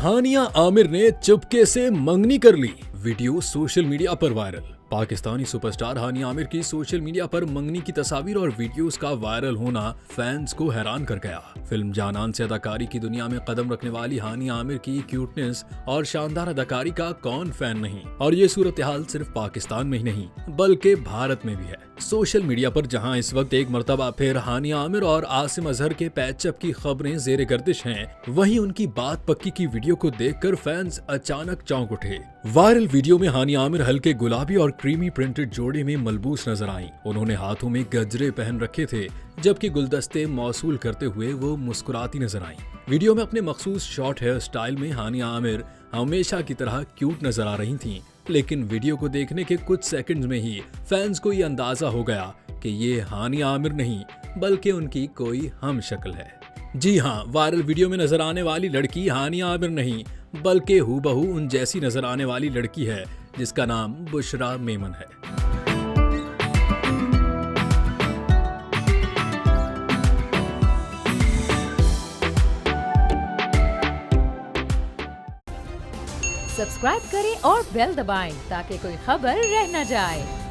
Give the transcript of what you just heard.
हानिया आमिर ने चुपके से मंगनी कर ली। वीडियो सोशल मीडिया पर वायरल। पाकिस्तानी सुपरस्टार हानिया आमिर की सोशल मीडिया पर मंगनी की तस्वीर और वीडियोस का वायरल होना फैंस को हैरान कर गया। फिल्म जानान से अदाकारी की दुनिया में कदम रखने वाली हानिया आमिर की क्यूटनेस और शानदार अदाकारी का कौन फैन नहीं। और ये सूरत हाल सिर्फ पाकिस्तान में ही नहीं बल्कि भारत में भी है। सोशल मीडिया पर जहां इस वक्त एक मर्तबा फिर हानिया आमिर और आसिम अजहर के पैचअप की खबरें जेर गर्दिश हैं, वहीं उनकी बात पक्की की वीडियो को देखकर फैंस अचानक चौंक उठे। वायरल वीडियो में हानिया आमिर हल्के गुलाबी और क्रीमी प्रिंटेड जोड़े में मलबूस नजर आईं। उन्होंने हाथों में गजरे पहन रखे थे, जबकि गुलदस्ते मौसूल करते हुए वो मुस्कुराती नजर आईं। वीडियो में अपने मखसूस शॉर्ट हेयर स्टाइल में हानिया आमिर हमेशा की तरह क्यूट नजर आ रही थीं, लेकिन वीडियो को देखने के कुछ सेकंड्स में ही फैंस को ये अंदाजा हो गया कि ये हानिया आमिर नहीं बल्कि उनकी कोई हम शक्ल है। जी हाँ, वायरल वीडियो में नजर आने वाली लड़की हानिया आमिर नहीं बल्कि हूबहू उन जैसी नजर आने वाली लड़की है जिसका नाम बुशरा मेमन है। सब्सक्राइब करें और बेल दबाएं ताकि कोई खबर रह न जाए।